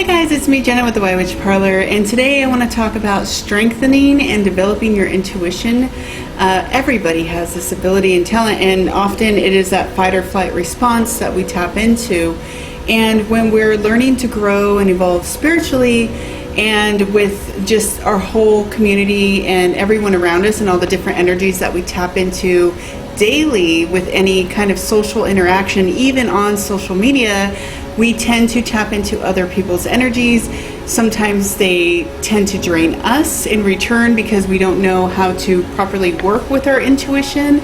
Hi guys, it's me Jenna with the Witch Parlor, and today I want to talk about strengthening and developing your intuition. Everybody has this ability and talent, and often it is that fight or flight response that we tap into. And when we're learning to grow and evolve spiritually, and with just our whole community and everyone around us and all the different energies that we tap into daily with any kind of social interaction, even on social media, we tend to tap into other people's energies. Sometimes they tend to drain us in return because we don't know how to properly work with our intuition.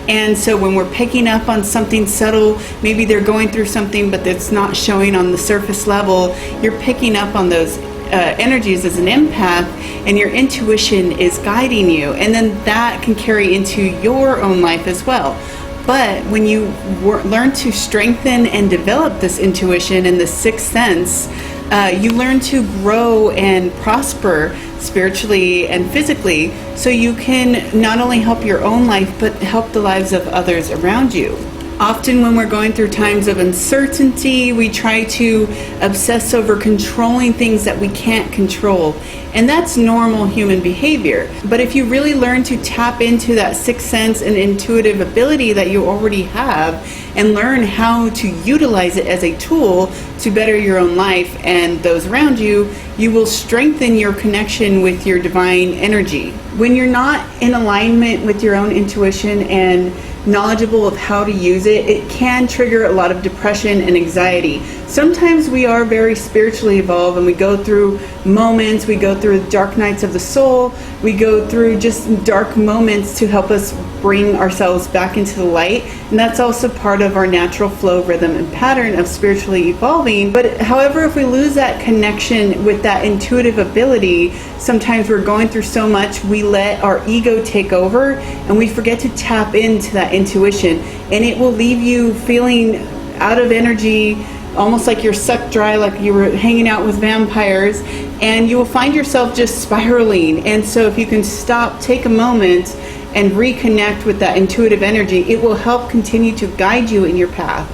And so when we're picking up on something subtle, maybe they're going through something but it's not showing on the surface level, you're picking up on those energies as an empath, and your intuition is guiding you, and then that can carry into your own life as well. But when you learn to strengthen and develop this intuition and the sixth sense, you learn to grow and prosper spiritually and physically, so you can not only help your own life but help the lives of others around you. Often when we're going through times of uncertainty, we try to obsess over controlling things that we can't control. And that's normal human behavior. But if you really learn to tap into that sixth sense and intuitive ability that you already have, and learn how to utilize it as a tool to better your own life and those around you, you will strengthen your connection with your divine energy. When you're not in alignment with your own intuition and knowledgeable of how to use it, it can trigger a lot of depression and anxiety. Sometimes we are very spiritually evolved and we go through moments, we go through dark nights of the soul, we go through just dark moments to help us bring ourselves back into the light, and that's also part of our natural flow, rhythm, and pattern of spiritually evolving. But however, if we lose that connection with that intuitive ability, sometimes we're going through so much, we let our ego take over and we forget to tap into that intuition, and it will leave you feeling out of energy, almost like you're sucked dry, like you were hanging out with vampires, and you will find yourself just spiraling. And so if you can stop, take a moment and reconnect with that intuitive energy, it will help continue to guide you in your path.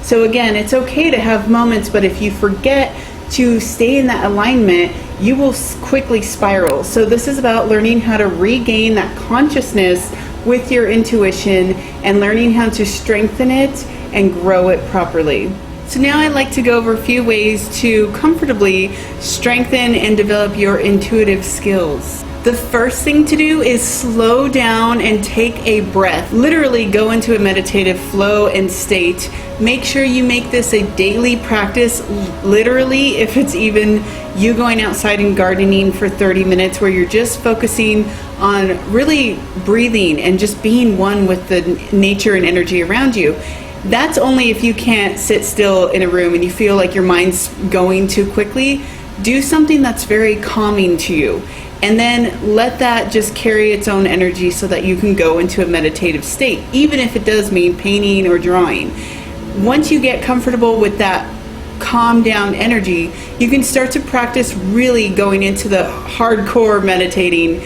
So again, it's okay to have moments, but if you forget to stay in that alignment, you will quickly spiral. So this is about learning how to regain that consciousness with your intuition and learning how to strengthen it and grow it properly. So now I'd like to go over a few ways to comfortably strengthen and develop your intuitive skills. The first thing to do is slow down and take a breath. Literally go into a meditative flow and state. Make sure you make this a daily practice, literally, if it's even you going outside and gardening for 30 minutes where you're just focusing on really breathing and just being one with the nature and energy around you. That's only if you can't sit still in a room and you feel like your mind's going too quickly. Do something that's very calming to you, and then let that just carry its own energy so that you can go into a meditative state, even if it does mean painting or drawing. Once you get comfortable with that calm down energy, you can start to practice really going into the hardcore meditating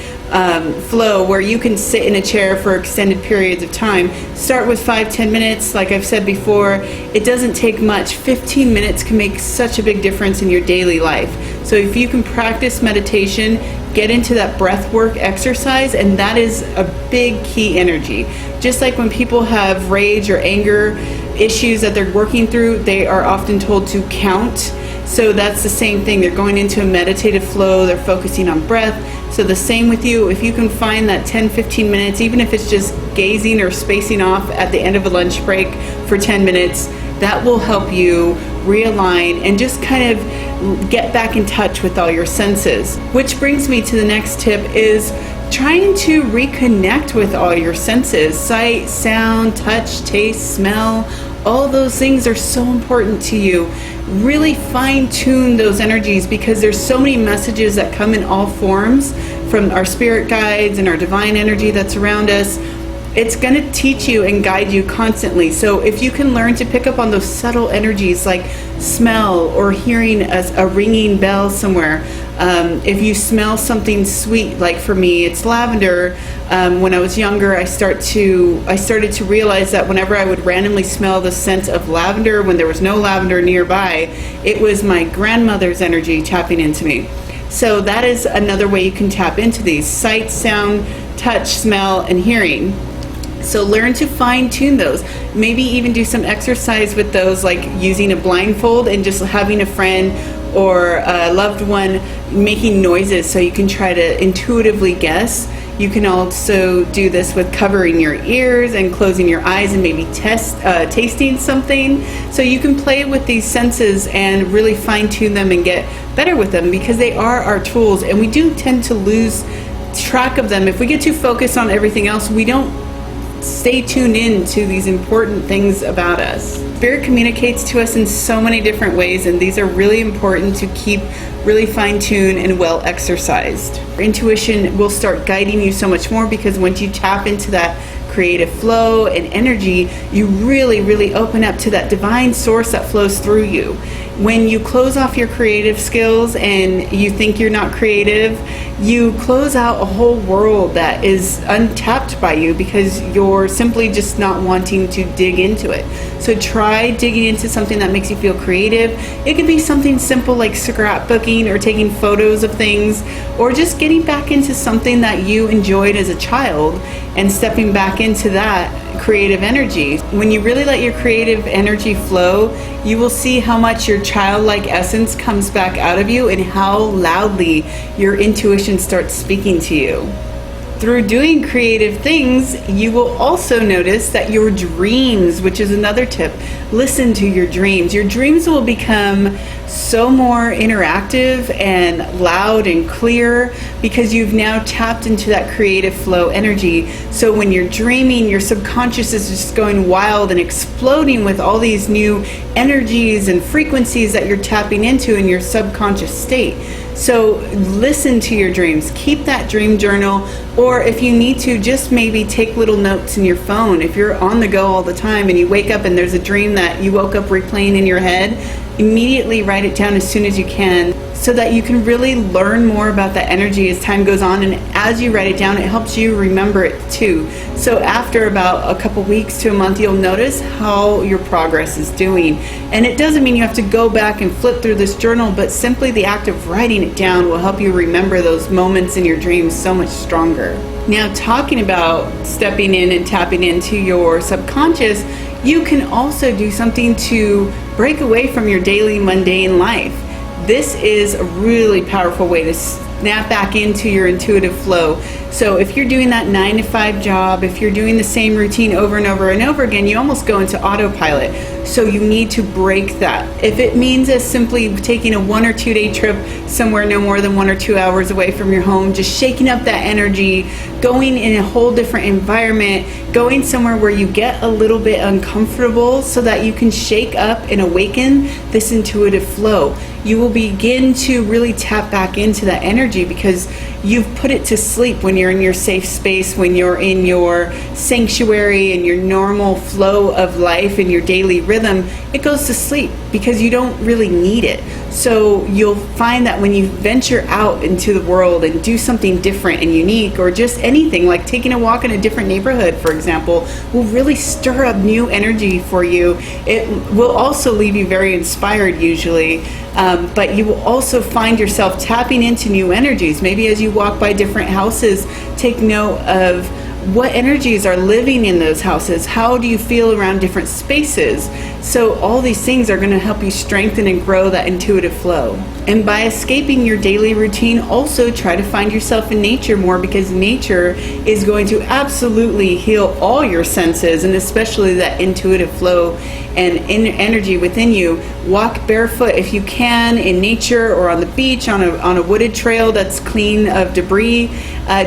flow, where you can sit in a chair for extended periods of time. Start with 5-10 minutes. Like I've said before, it doesn't take much. 15 minutes can make such a big difference in your daily life. So if you can practice meditation, get into that breath work exercise, and that is a big key energy. Just like when people have rage or anger issues that they're working through, they are often told to count. So that's the same thing. They're going into a meditative flow, they're focusing on breath. So the same with you. If you can find that 10-15 minutes, even if it's just gazing or spacing off at the end of a lunch break for 10 minutes, that will help you realign and just kind of get back in touch with all your senses. Which brings me to the next tip, is trying to reconnect with all your senses. Sight, sound, touch, taste, smell, all those things are so important to you. Really fine-tune those energies, because there's so many messages that come in all forms from our spirit guides and our divine energy that's around us. It's going to teach you and guide you constantly. So if you can learn to pick up on those subtle energies like smell or hearing a ringing bell somewhere, If you smell something sweet, like for me, it's lavender. When I was younger, I started to realize that whenever I would randomly smell the scent of lavender when there was no lavender nearby, it was my grandmother's energy tapping into me. So that is another way you can tap into these: sight, sound, touch, smell, and hearing. So learn to fine tune those. Maybe even do some exercise with those, like using a blindfold and just having a friend or a loved one making noises so you can try to intuitively guess. You can also do this with covering your ears and closing your eyes and maybe tasting something. So you can play with these senses and really fine tune them and get better with them, because they are our tools, and we do tend to lose track of them. If we get too focused on everything else, we don't stay tuned in to these important things about us. Spirit communicates to us in so many different ways, and these are really important to keep really fine-tuned and well exercised. Intuition will start guiding you so much more, because once you tap into that creative flow and energy, you really open up to that divine source that flows through you. When you close off your creative skills and you think you're not creative, you close out a whole world that is untapped by you, because you're simply just not wanting to dig into it. So try digging into something that makes you feel creative. It could be something simple like scrapbooking or taking photos of things, or just getting back into something that you enjoyed as a child and stepping back into that creative energy. When you really let your creative energy flow, you will see how much your childlike essence comes back out of you and how loudly your intuition starts speaking to you. Through doing creative things, you will also notice that your dreams, which is another tip, listen to your dreams. Your dreams will become so more interactive and loud and clear, because you've now tapped into that creative flow energy. So when you're dreaming, your subconscious is just going wild and exploding with all these new energies and frequencies that you're tapping into in your subconscious state. So listen to your dreams. Keep that dream journal, or if you need to, just maybe take little notes in your phone. If you're on the go all the time and you wake up and there's a dream that you woke up replaying in your head, immediately write it down as soon as you can, so that you can really learn more about that energy as time goes on. And as you write it down, it helps you remember it too. So after about a couple weeks to a month, you'll notice how your progress is doing. And it doesn't mean you have to go back and flip through this journal, but simply the act of writing it down will help you remember those moments in your dreams so much stronger. Now, talking about stepping in and tapping into your subconscious, you can also do something to break away from your daily mundane life. This is a really powerful way to snap back into your intuitive flow. So if you're doing that 9-to-5 job, if you're doing the same routine over and over and over again, you almost go into autopilot. So you need to break that. If it means as simply taking a 1 or 2 day trip somewhere no more than 1 or 2 hours away from your home, just shaking up that energy, going in a whole different environment, going somewhere where you get a little bit uncomfortable so that you can shake up and awaken this intuitive flow. You will begin to really tap back into that energy, because you've put it to sleep when you're in your safe space, when you're in your sanctuary and your normal flow of life and your daily rhythm. It goes to sleep because you don't really need it. So you'll find that when you venture out into the world and do something different and unique, or just anything like taking a walk in a different neighborhood, for example, will really stir up new energy for you. It will also leave you very inspired usually, but you will also find yourself tapping into new energies. Maybe as you walk by different houses, take note of what energies are living in those houses. How do you feel around different spaces? So all these things are going to help you strengthen and grow that intuitive flow. And by escaping your daily routine, also try to find yourself in nature more, because nature is going to absolutely heal all your senses, and especially that intuitive flow and energy within you. Walk barefoot if you can in nature, or on the beach, on a wooded trail that's clean of debris.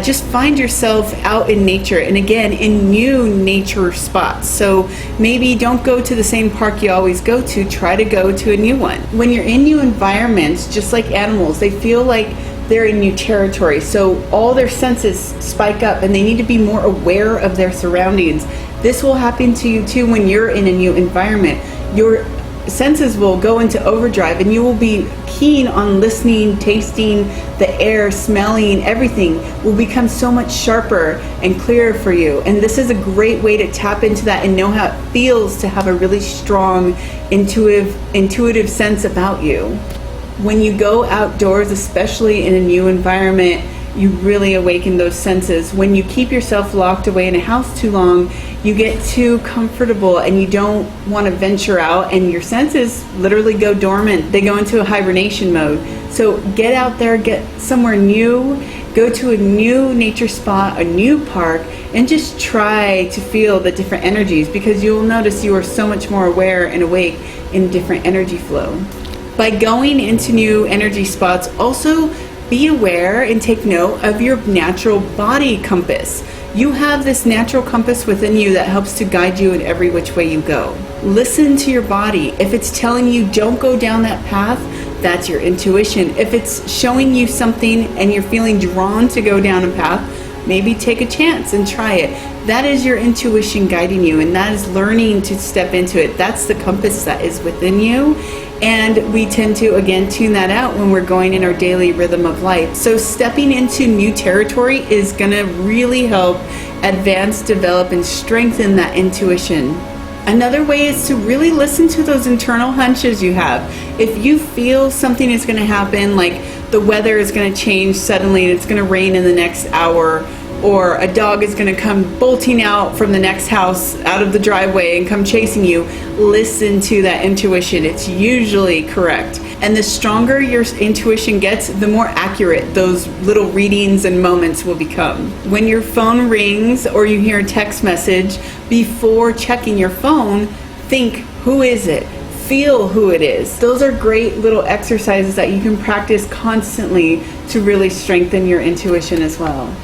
Just find yourself out in nature, and again, in new nature spots. So maybe don't go to the same park you always go to. Try to go to a new one. When you're in new environments, just like animals, they feel like they're in new territory. So all their senses spike up, and they need to be more aware of their surroundings. This will happen to you too when you're in a new environment. Your senses will go into overdrive, and you will be keen on listening, tasting the air, smelling. Everything will become so much sharper and clearer for you. And this is a great way to tap into that and know how it feels to have a really strong intuitive sense about you. When you go outdoors, especially in a new environment, you really awaken those senses. When you keep yourself locked away in a house too long, you get too comfortable and you don't want to venture out, and your senses literally go dormant. They go into a hibernation mode. So get out there, get somewhere new, go to a new nature spot, a new park, and just try to feel the different energies, because you'll notice you are so much more aware and awake in different energy flow. By going into new energy spots, also be aware and take note of your natural body compass. You have this natural compass within you that helps to guide you in every which way you go. Listen to your body. If it's telling you don't go down that path, that's your intuition. If it's showing you something and you're feeling drawn to go down a path, maybe take a chance and try it. That is your intuition guiding you, and that is learning to step into it. That's the compass that is within you. And we tend to, again, tune that out when we're going in our daily rhythm of life. So stepping into new territory is going to really help advance, develop, and strengthen that intuition. Another way is to really listen to those internal hunches you have. If you feel something is going to happen, like the weather is going to change suddenly and it's going to rain in the next hour, or a dog is going to come bolting out from the next house out of the driveway and come chasing you, listen to that intuition. It's usually correct. And the stronger your intuition gets, the more accurate those little readings and moments will become. When your phone rings or you hear a text message, before checking your phone, think, who is it? Feel who it is. Those are great little exercises that you can practice constantly to really strengthen your intuition as well.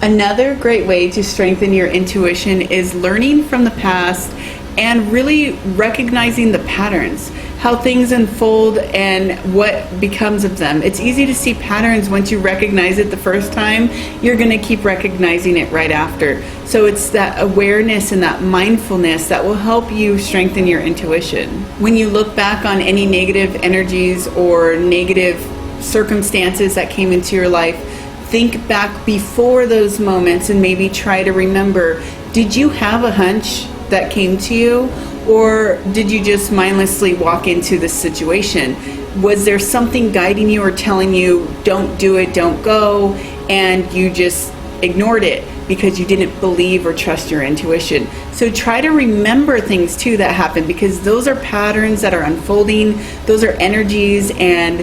Another great way to strengthen your intuition is learning from the past and really recognizing the patterns, how things unfold and what becomes of them. It's easy to see patterns once you recognize it the first time. You're going to keep recognizing it right after. So it's that awareness and that mindfulness that will help you strengthen your intuition. When you look back on any negative energies or negative circumstances that came into your life, think back before those moments and maybe try to remember, did you have a hunch that came to you, or did you just mindlessly walk into this situation? Was there something guiding you or telling you, don't do it, don't go, and you just ignored it because you didn't believe or trust your intuition? So try to remember things too that happened, because those are patterns that are unfolding. Those are energies and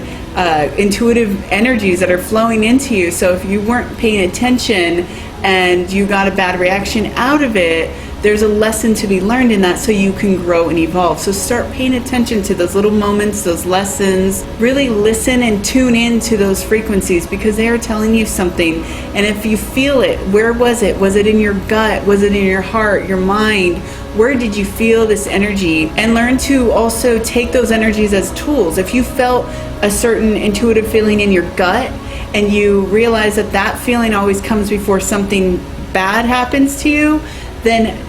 intuitive energies that are flowing into you. So if you weren't paying attention and you got a bad reaction out of it, there's a lesson to be learned in that, so you can grow and evolve. So start paying attention to those little moments, those lessons. Really listen and tune in to those frequencies, because they are telling you something. And if you feel it, where was it? Was it in your gut? Was it in your heart, your mind? Where did you feel this energy? And learn to also take those energies as tools. If you felt a certain intuitive feeling in your gut and you realize that that feeling always comes before something bad happens to you, then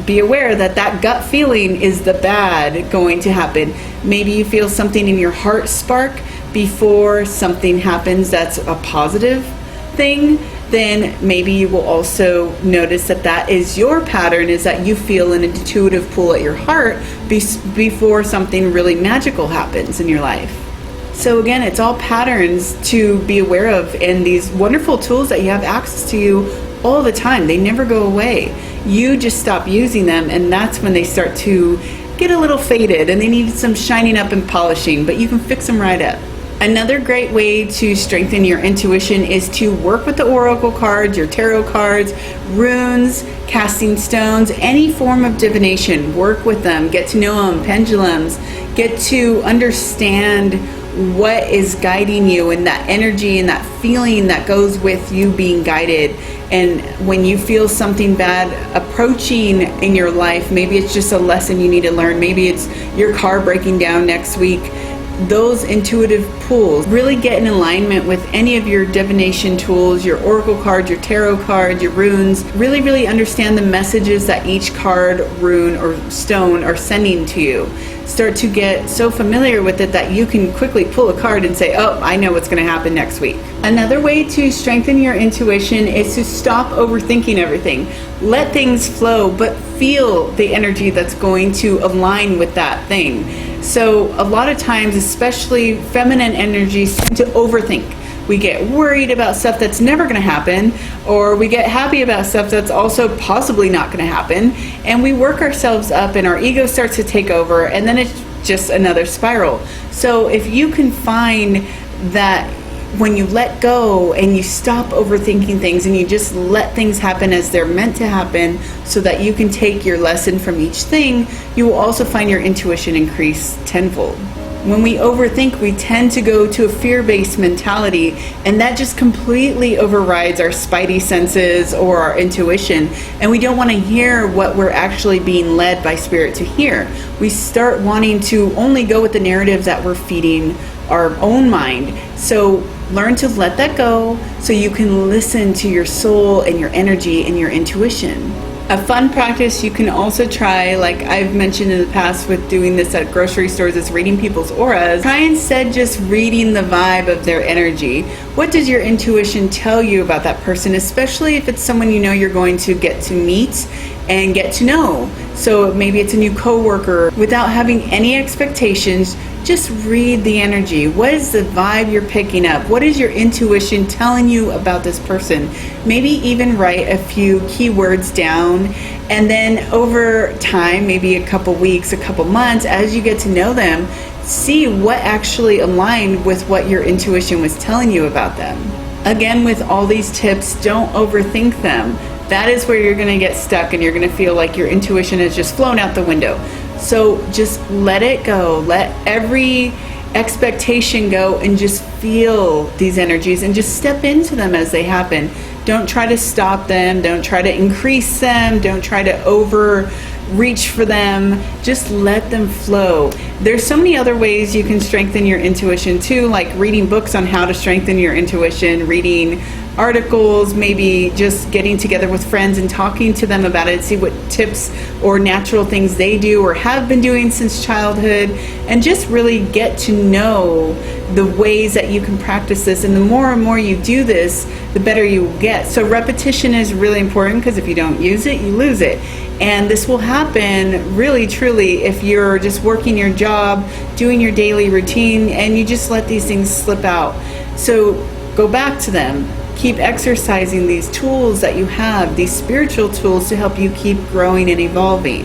be aware that that gut feeling is the bad going to happen. Maybe you feel something in your heart spark before something happens that's a positive thing, then maybe you will also notice that that is your pattern, is that you feel an intuitive pull at your heart before something really magical happens in your life. So again, it's all patterns to be aware of, and these wonderful tools that you have access to you all the time. They never go away. You just stop using them, and that's when they start to get a little faded and they need some shining up and polishing, but you can fix them right up. Another great way to strengthen your intuition is to work with the oracle cards, your tarot cards, runes, casting stones, any form of divination. Work with them, get to know them, pendulums, get to understand what is guiding you, and that energy and that feeling that goes with you being guided. And when you feel something bad approaching in your life, maybe it's just a lesson you need to learn, maybe it's your car breaking down next week, those intuitive pulls, really get in alignment with any of your divination tools, your oracle cards, your tarot cards, your runes. Really understand the messages that each card, rune, or stone are sending to you. start to get so familiar with it that you can quickly pull a card and say, oh, I know what's going to happen next week. Another way to strengthen your intuition is to stop overthinking everything. Let things flow, but feel the energy that's going to align with that thing. So a lot of times, especially feminine energies, tend to overthink. We get worried about stuff that's never going to happen, or we get happy about stuff that's also possibly not going to happen, and we work ourselves up and our ego starts to take over, and then it's just another spiral. So if you can find that when you let go and you stop overthinking things and you just let things happen as they're meant to happen so that you can take your lesson from each thing, you will also find your intuition increase tenfold. When we overthink, we tend to go to a fear-based mentality, and that just completely overrides our spidey senses or our intuition, and we don't want to hear what we're actually being led by spirit to hear. We start wanting to only go with the narrative that we're feeding our own mind. So learn to let that go so you can listen to your soul and your energy and your intuition. A fun practice you can also try, like I've mentioned in the past with doing this at grocery stores, is reading people's auras. Try instead just reading the vibe of their energy. What does your intuition tell you about that person, especially if it's someone you know you're going to get to meet and get to know? So maybe it's a new coworker. Without having any expectations, just read the energy. What is the vibe you're picking up? What is your intuition telling you about this person? Maybe even write a few keywords down, and then over time, maybe a couple weeks, a couple months, as you get to know them, see what actually aligned with what your intuition was telling you about them. Again, with all these tips, don't overthink them. That is where you're going to get stuck and you're going to feel like your intuition has just flown out the window. So just let it go. Let every expectation go and just feel these energies and just step into them as they happen. Don't try to stop them. Don't try to increase them. Don't try to overreach for them. Just let them flow. There's so many other ways you can strengthen your intuition too, like reading books on how to strengthen your intuition, reading articles, maybe just getting together with friends and talking to them about it, see what tips or natural things they do or have been doing since childhood, and just really get to know the ways that you can practice this. And the more and more you do this, the better you will get. So repetition is really important, because if you don't use it, you lose it. And this will happen really truly if you're just working your job, doing your daily routine, and you just let these things slip out. So go back to them. Keep exercising these tools that you have, these spiritual tools, to help you keep growing and evolving.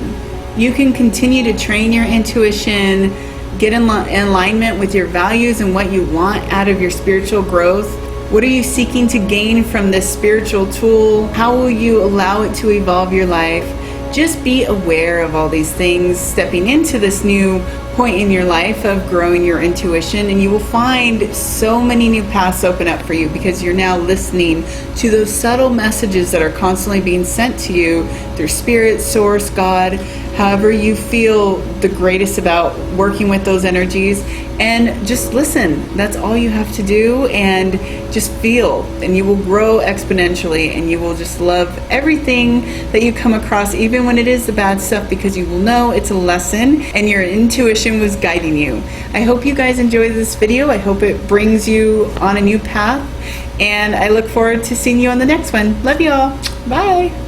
You can continue to train your intuition, get in alignment with your values and what you want out of your spiritual growth. What are you seeking to gain from this spiritual tool? How will you allow it to evolve your life? Just be aware of all these things, stepping into this new point in your life of growing your intuition, and you will find so many new paths open up for you, because you're now listening to those subtle messages that are constantly being sent to you through spirit, source, God, however you feel the greatest about working with those energies. And just listen. That's all you have to do, and just feel, and you will grow exponentially, and you will just love everything that you come across, even when it is the bad stuff, because you will know it's a lesson and your intuition was guiding you. I hope you guys enjoyed this video. I hope it brings you on a new path, and I look forward to seeing you on the next one. Love you all. Bye.